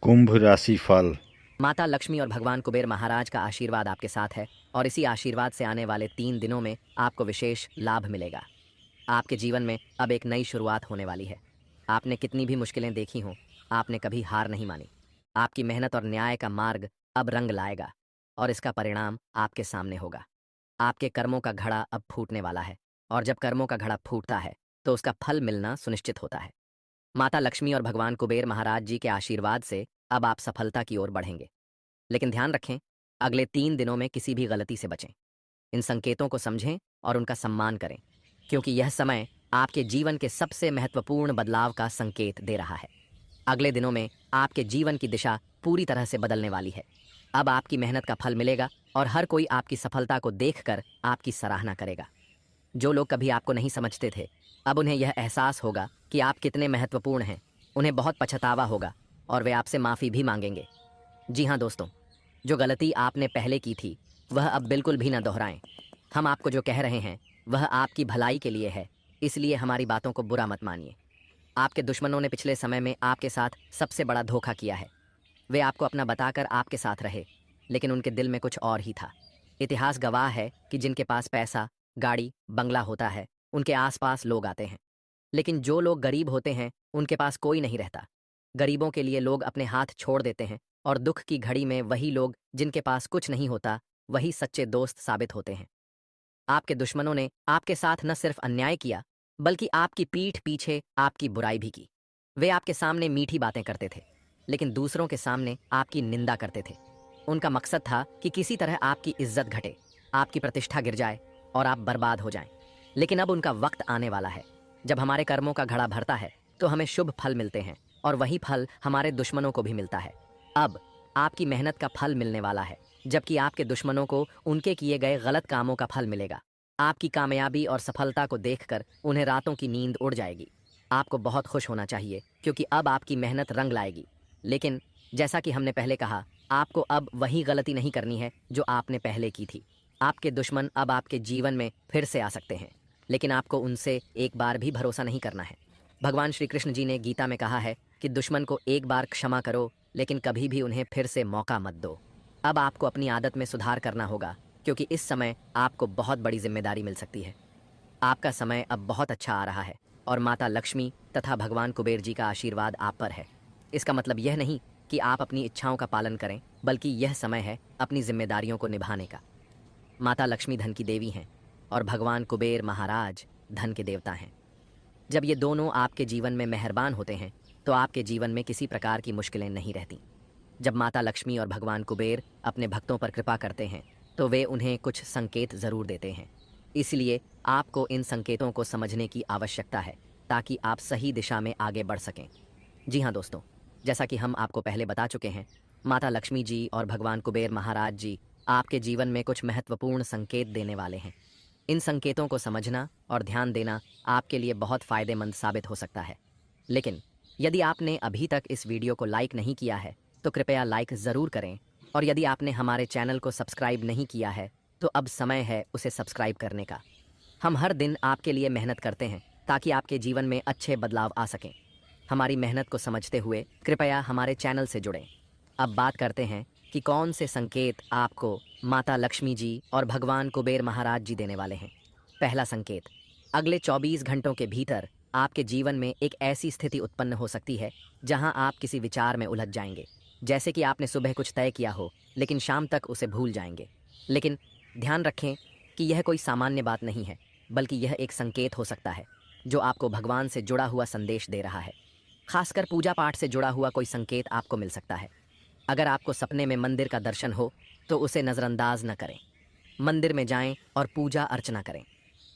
कुंभ राशि फल। माता लक्ष्मी और भगवान कुबेर महाराज का आशीर्वाद आपके साथ है और इसी आशीर्वाद से आने वाले 3 दिनों में आपको विशेष लाभ मिलेगा। आपके जीवन में अब एक नई शुरुआत होने वाली है। आपने कितनी भी मुश्किलें देखी हों, आपने कभी हार नहीं मानी। आपकी मेहनत और न्याय का मार्ग अब रंग लाएगा और इसका परिणाम आपके सामने होगा। आपके कर्मों का घड़ा अब फूटने वाला है और जब कर्मों का घड़ा फूटता है तो उसका फल मिलना सुनिश्चित होता है। माता लक्ष्मी और भगवान कुबेर महाराज जी के आशीर्वाद से अब आप सफलता की ओर बढ़ेंगे। लेकिन ध्यान रखें, अगले 3 दिनों में किसी भी गलती से बचें। इन संकेतों को समझें और उनका सम्मान करें, क्योंकि यह समय आपके जीवन के सबसे महत्वपूर्ण बदलाव का संकेत दे रहा है। अगले दिनों में आपके जीवन की दिशा पूरी तरह से बदलने वाली है। अब आपकी मेहनत का फल मिलेगा और हर कोई आपकी सफलता को देखकर आपकी सराहना करेगा। जो लोग कभी आपको नहीं समझते थे, अब उन्हें यह एहसास होगा कि आप कितने महत्वपूर्ण हैं। उन्हें बहुत पछतावा होगा और वे आपसे माफ़ी भी मांगेंगे। जी हाँ दोस्तों, जो गलती आपने पहले की थी वह अब बिल्कुल भी ना दोहराएं। हम आपको जो कह रहे हैं वह आपकी भलाई के लिए है, इसलिए हमारी बातों को बुरा मत मानिए। आपके दुश्मनों ने पिछले समय में आपके साथ सबसे बड़ा धोखा किया है। वे आपको अपना बताकर आपके साथ रहे, लेकिन उनके दिल में कुछ और ही था। इतिहास गवाह है कि जिनके पास पैसा, गाड़ी, बंगला होता है, उनके आसपास लोग आते हैं। लेकिन जो लोग गरीब होते हैं उनके पास कोई नहीं रहता। गरीबों के लिए लोग अपने हाथ छोड़ देते हैं और दुख की घड़ी में वही लोग जिनके पास कुछ नहीं होता, वही सच्चे दोस्त साबित होते हैं। आपके दुश्मनों ने आपके साथ न सिर्फ अन्याय किया, बल्कि आपकी पीठ पीछे आपकी बुराई भी की। वे आपके सामने मीठी बातें करते थे, लेकिन दूसरों के सामने आपकी निंदा करते थे। उनका मकसद था कि किसी तरह आपकी इज्जत घटे, आपकी प्रतिष्ठा गिर जाए और आप बर्बाद हो जाएं। लेकिन अब उनका वक्त आने वाला है। जब हमारे कर्मों का घड़ा भरता है तो हमें शुभ फल मिलते हैं और वही फल हमारे दुश्मनों को भी मिलता है। अब आपकी मेहनत का फल मिलने वाला है, जबकि आपके दुश्मनों को उनके किए गए गलत कामों का फल मिलेगा। आपकी कामयाबी और सफलता को देखकर उन्हें रातों की नींद उड़ जाएगी। आपको बहुत खुश होना चाहिए, क्योंकि अब आपकी मेहनत रंग लाएगी। लेकिन जैसा कि हमने पहले कहा, आपको अब वही गलती नहीं करनी है जो आपने पहले की थी। आपके दुश्मन अब आपके जीवन में फिर से आ सकते हैं, लेकिन आपको उनसे एक बार भी भरोसा नहीं करना है। भगवान श्री कृष्ण जी ने गीता में कहा है कि दुश्मन को एक बार क्षमा करो, लेकिन कभी भी उन्हें फिर से मौका मत दो। अब आपको अपनी आदत में सुधार करना होगा, क्योंकि इस समय आपको बहुत बड़ी जिम्मेदारी मिल सकती है। आपका समय अब बहुत अच्छा आ रहा है और माता लक्ष्मी तथा भगवान कुबेर जी का आशीर्वाद आप पर है। इसका मतलब यह नहीं कि आप अपनी इच्छाओं का पालन करें, बल्कि यह समय है अपनी जिम्मेदारियों को निभाने का। माता लक्ष्मी धन की देवी हैं और भगवान कुबेर महाराज धन के देवता हैं। जब ये दोनों आपके जीवन में मेहरबान होते हैं तो आपके जीवन में किसी प्रकार की मुश्किलें नहीं रहती। जब माता लक्ष्मी और भगवान कुबेर अपने भक्तों पर कृपा करते हैं तो वे उन्हें कुछ संकेत ज़रूर देते हैं। इसलिए आपको इन संकेतों को समझने की आवश्यकता है, ताकि आप सही दिशा में आगे बढ़ सकें। जी हाँ दोस्तों, जैसा कि हम आपको पहले बता चुके हैं, माता लक्ष्मी जी और भगवान कुबेर महाराज जी आपके जीवन में कुछ महत्वपूर्ण संकेत देने वाले हैं। इन संकेतों को समझना और ध्यान देना आपके लिए बहुत फ़ायदेमंद साबित हो सकता है। लेकिन यदि आपने अभी तक इस वीडियो को लाइक नहीं किया है तो कृपया लाइक ज़रूर करें, और यदि आपने हमारे चैनल को सब्सक्राइब नहीं किया है तो अब समय है उसे सब्सक्राइब करने का। हम हर दिन आपके लिए मेहनत करते हैं ताकि आपके जीवन में अच्छे बदलाव आ सकें। हमारी मेहनत को समझते हुए कृपया हमारे चैनल से जुड़ें। अब बात करते हैं कि कौन से संकेत आपको माता लक्ष्मी जी और भगवान कुबेर महाराज जी देने वाले हैं। पहला संकेत, अगले 24 घंटों के भीतर आपके जीवन में एक ऐसी स्थिति उत्पन्न हो सकती है जहां आप किसी विचार में उलझ जाएंगे। जैसे कि आपने सुबह कुछ तय किया हो, लेकिन शाम तक उसे भूल जाएंगे। लेकिन ध्यान रखें कि यह कोई सामान्य बात नहीं है, बल्कि यह एक संकेत हो सकता है जो आपको भगवान से जुड़ा हुआ संदेश दे रहा है। खासकर पूजा पाठ से जुड़ा हुआ कोई संकेत आपको मिल सकता है। अगर आपको सपने में मंदिर का दर्शन हो तो उसे नज़रअंदाज न करें। मंदिर में जाएं और पूजा अर्चना करें।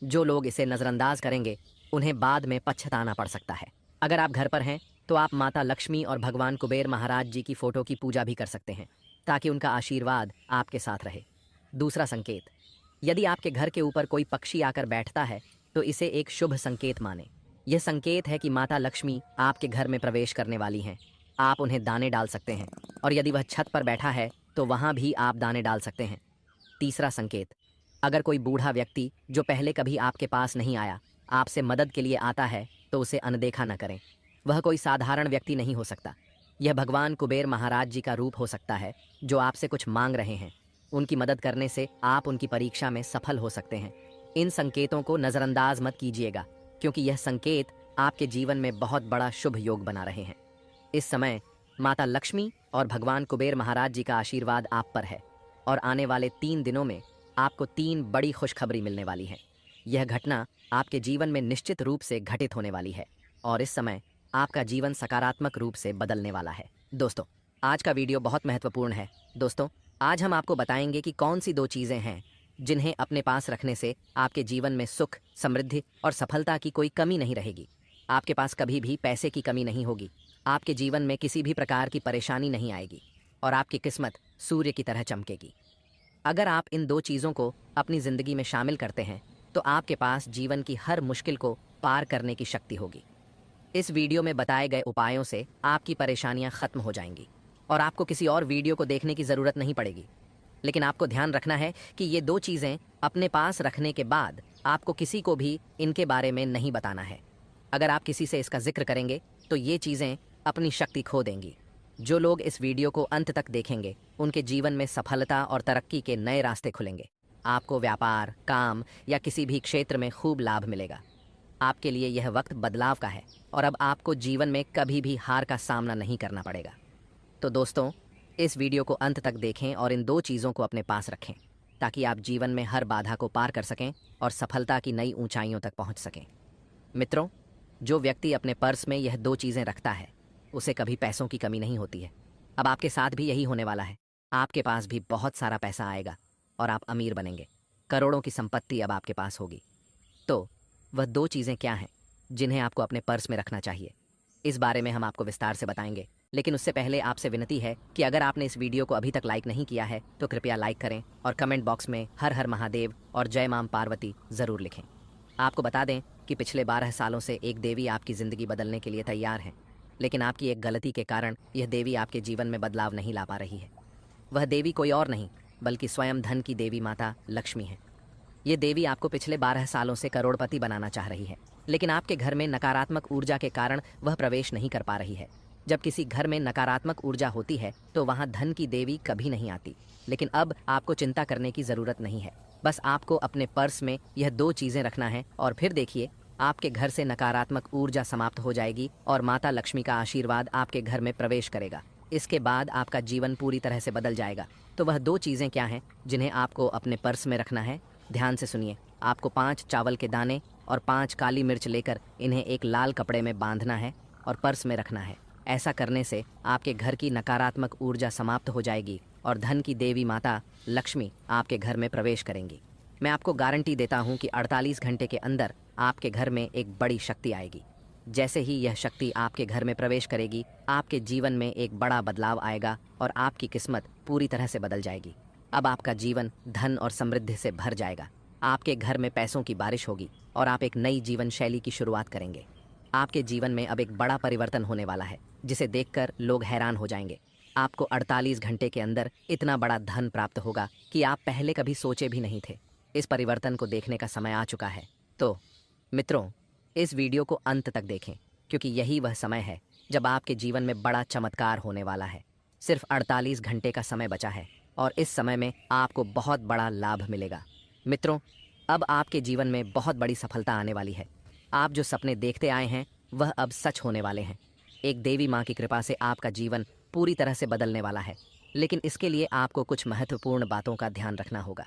जो लोग इसे नज़रअंदाज करेंगे उन्हें बाद में पछताना पड़ सकता है। अगर आप घर पर हैं तो आप माता लक्ष्मी और भगवान कुबेर महाराज जी की फ़ोटो की पूजा भी कर सकते हैं, ताकि उनका आशीर्वाद आपके साथ रहे। दूसरा संकेत, यदि आपके घर के ऊपर कोई पक्षी आकर बैठता है तो इसे एक शुभ संकेत माने। यह संकेत है कि माता लक्ष्मी आपके घर में प्रवेश करने वाली हैं। आप उन्हें दाने डाल सकते हैं, और यदि वह छत पर बैठा है तो वहाँ भी आप दाने डाल सकते हैं। तीसरा संकेत, अगर कोई बूढ़ा व्यक्ति जो पहले कभी आपके पास नहीं आया आपसे मदद के लिए आता है तो उसे अनदेखा न करें। वह कोई साधारण व्यक्ति नहीं हो सकता। यह भगवान कुबेर महाराज जी का रूप हो सकता है जो आपसे कुछ मांग रहे हैं। उनकी मदद करने से आप उनकी परीक्षा में सफल हो सकते हैं। इन संकेतों को नज़रअंदाज मत कीजिएगा, क्योंकि यह संकेत आपके जीवन में बहुत बड़ा शुभ योग बना रहे हैं। इस समय माता लक्ष्मी और भगवान कुबेर महाराज जी का आशीर्वाद आप पर है और आने वाले 3 दिनों में आपको 3 बड़ी खुशखबरी मिलने वाली है। यह घटना आपके जीवन में निश्चित रूप से घटित होने वाली है और इस समय आपका जीवन सकारात्मक रूप से बदलने वाला है। दोस्तों, आज का वीडियो बहुत महत्वपूर्ण है। दोस्तों, आज हम आपको बताएंगे कि कौन सी 2 चीज़ें हैं जिन्हें अपने पास रखने से आपके जीवन में सुख, समृद्धि और सफलता की कोई कमी नहीं रहेगी। आपके पास कभी भी पैसे की कमी नहीं होगी, आपके जीवन में किसी भी प्रकार की परेशानी नहीं आएगी और आपकी किस्मत सूर्य की तरह चमकेगी। अगर आप इन 2 चीज़ों को अपनी ज़िंदगी में शामिल करते हैं तो आपके पास जीवन की हर मुश्किल को पार करने की शक्ति होगी। इस वीडियो में बताए गए उपायों से आपकी परेशानियां खत्म हो जाएंगी और आपको किसी और वीडियो को देखने की ज़रूरत नहीं पड़ेगी। लेकिन आपको ध्यान रखना है कि ये 2 चीज़ें अपने पास रखने के बाद आपको किसी को भी इनके बारे में नहीं बताना है। अगर आप किसी से इसका जिक्र करेंगे तो ये चीज़ें अपनी शक्ति खो देंगी। जो लोग इस वीडियो को अंत तक देखेंगे उनके जीवन में सफलता और तरक्की के नए रास्ते खुलेंगे। आपको व्यापार, काम या किसी भी क्षेत्र में खूब लाभ मिलेगा। आपके लिए यह वक्त बदलाव का है और अब आपको जीवन में कभी भी हार का सामना नहीं करना पड़ेगा। तो दोस्तों, इस वीडियो को अंत तक देखें और इन 2 चीज़ों को अपने पास रखें ताकि आप जीवन में हर बाधा को पार कर सकें और सफलता की नई ऊंचाइयों तक पहुंच सकें। मित्रों, जो व्यक्ति अपने पर्स में यह 2 चीज़ें रखता है उसे कभी पैसों की कमी नहीं होती है। अब आपके साथ भी यही होने वाला है। आपके पास भी बहुत सारा पैसा आएगा और आप अमीर बनेंगे। करोड़ों की संपत्ति अब आपके पास होगी। तो वह 2 चीज़ें क्या हैं जिन्हें आपको अपने पर्स में रखना चाहिए, इस बारे में हम आपको विस्तार से बताएंगे। लेकिन उससे पहले आपसे विनती है कि अगर आपने इस वीडियो को अभी तक लाइक नहीं किया है तो कृपया लाइक करें और कमेंट बॉक्स में हर हर महादेव और जय मां पार्वती ज़रूर लिखें। आपको बता दें कि पिछले 12 सालों से एक देवी आपकी ज़िंदगी बदलने के लिए तैयार है, लेकिन आपकी एक गलती के कारण यह देवी आपके जीवन में बदलाव नहीं ला पा रही है। वह देवी कोई और नहीं बल्कि स्वयं धन की देवी माता लक्ष्मी है। ये देवी आपको पिछले 12 सालों से करोड़पति बनाना चाह रही है, लेकिन आपके घर में नकारात्मक ऊर्जा के कारण वह प्रवेश नहीं कर पा रही है। जब किसी घर में नकारात्मक ऊर्जा होती है तो वहाँ धन की देवी कभी नहीं आती। लेकिन अब आपको चिंता करने की ज़रूरत नहीं है। बस आपको अपने पर्स में यह 2 चीज़ें रखना है और फिर देखिए आपके घर से नकारात्मक ऊर्जा समाप्त हो जाएगी और माता लक्ष्मी का आशीर्वाद आपके घर में प्रवेश करेगा। इसके बाद आपका जीवन पूरी तरह से बदल जाएगा। तो वह 2 चीज़ें क्या हैं जिन्हें आपको अपने पर्स में रखना है? ध्यान से सुनिए। आपको 5 चावल के दाने और 5 काली मिर्च लेकर इन्हें एक लाल कपड़े में बांधना है और पर्स में रखना है। ऐसा करने से आपके घर की नकारात्मक ऊर्जा समाप्त हो जाएगी और धन की देवी माता लक्ष्मी आपके घर में प्रवेश करेंगी। मैं आपको गारंटी देता हूँ कि 48 घंटे के अंदर आपके घर में एक बड़ी शक्ति आएगी। जैसे ही यह शक्ति आपके घर में प्रवेश करेगी, आपके जीवन में एक बड़ा बदलाव आएगा और आपकी किस्मत पूरी तरह से बदल जाएगी। अब आपका जीवन धन और समृद्धि से भर जाएगा। आपके घर में पैसों की बारिश होगी और आप एक नई जीवन शैली की शुरुआत करेंगे। आपके जीवन में अब एक बड़ा परिवर्तन होने वाला है जिसे देखकर लोग हैरान हो जाएंगे। आपको 48 घंटे के अंदर इतना बड़ा धन प्राप्त होगा कि आप पहले कभी सोचे भी नहीं थे। इस परिवर्तन को देखने का समय आ चुका है। तो मित्रों, इस वीडियो को अंत तक देखें, क्योंकि यही वह समय है जब आपके जीवन में बड़ा चमत्कार होने वाला है। सिर्फ 48 घंटे का समय बचा है और इस समय में आपको बहुत बड़ा लाभ मिलेगा। मित्रों, अब आपके जीवन में बहुत बड़ी सफलता आने वाली है। आप जो सपने देखते आए हैं वह अब सच होने वाले हैं। एक देवी माँ की कृपा से आपका जीवन पूरी तरह से बदलने वाला है। लेकिन इसके लिए आपको कुछ महत्वपूर्ण बातों का ध्यान रखना होगा।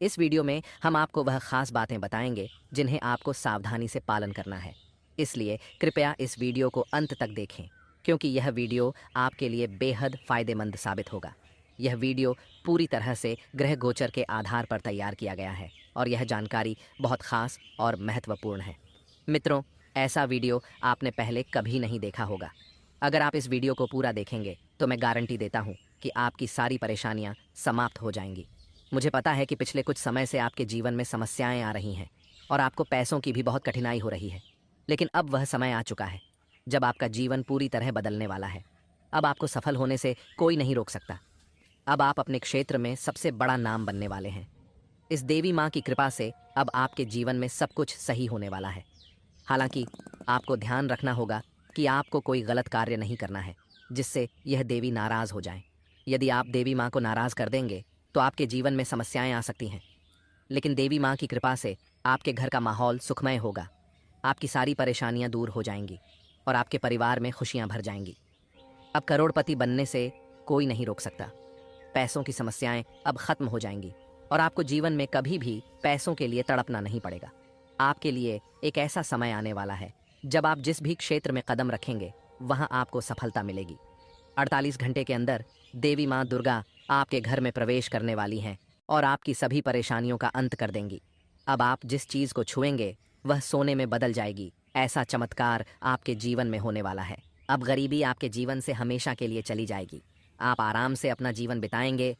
इस वीडियो में हम आपको वह खास बातें बताएंगे जिन्हें आपको सावधानी से पालन करना है। इसलिए कृपया इस वीडियो को अंत तक देखें, क्योंकि यह वीडियो आपके लिए बेहद फ़ायदेमंद साबित होगा। यह वीडियो पूरी तरह से ग्रह गोचर के आधार पर तैयार किया गया है और यह जानकारी बहुत खास और महत्वपूर्ण है। मित्रों, ऐसा वीडियो आपने पहले कभी नहीं देखा होगा। अगर आप इस वीडियो को पूरा देखेंगे तो मैं गारंटी देता हूँ कि आपकी सारी परेशानियाँ समाप्त हो जाएंगी। मुझे पता है कि पिछले कुछ समय से आपके जीवन में समस्याएं आ रही हैं और आपको पैसों की भी बहुत कठिनाई हो रही है, लेकिन अब वह समय आ चुका है जब आपका जीवन पूरी तरह बदलने वाला है। अब आपको सफल होने से कोई नहीं रोक सकता। अब आप अपने क्षेत्र में सबसे बड़ा नाम बनने वाले हैं। इस देवी माँ की कृपा से अब आपके जीवन में सब कुछ सही होने वाला है। हालांकि आपको ध्यान रखना होगा कि आपको कोई गलत कार्य नहीं करना है। जिससे यह देवी नाराज हो जाएं। यदि आप देवी माँ को नाराज कर देंगे तो आपके जीवन में समस्याएं आ सकती हैं, लेकिन देवी माँ की कृपा से आपके घर का माहौल सुखमय होगा। आपकी सारी परेशानियां दूर हो जाएंगी और आपके परिवार में खुशियां भर जाएंगी। अब करोड़पति बनने से कोई नहीं रोक सकता। पैसों की समस्याएं अब खत्म हो जाएंगी और आपको जीवन में कभी भी पैसों के लिए तड़पना नहीं पड़ेगा। आपके लिए एक ऐसा समय आने वाला है जब आप जिस भी क्षेत्र में कदम रखेंगे वहां आपको सफलता मिलेगी। 48 घंटे के अंदर देवी माँ दुर्गा आपके घर में प्रवेश करने वाली हैं और आपकी सभी परेशानियों का अंत कर देंगी। अब आप जिस चीज को छुएंगे वह सोने में बदल जाएगी। ऐसा चमत्कार आपके जीवन में होने वाला है। अब गरीबी आपके जीवन से हमेशा के लिए चली जाएगी। आप आराम से अपना जीवन बिताएंगे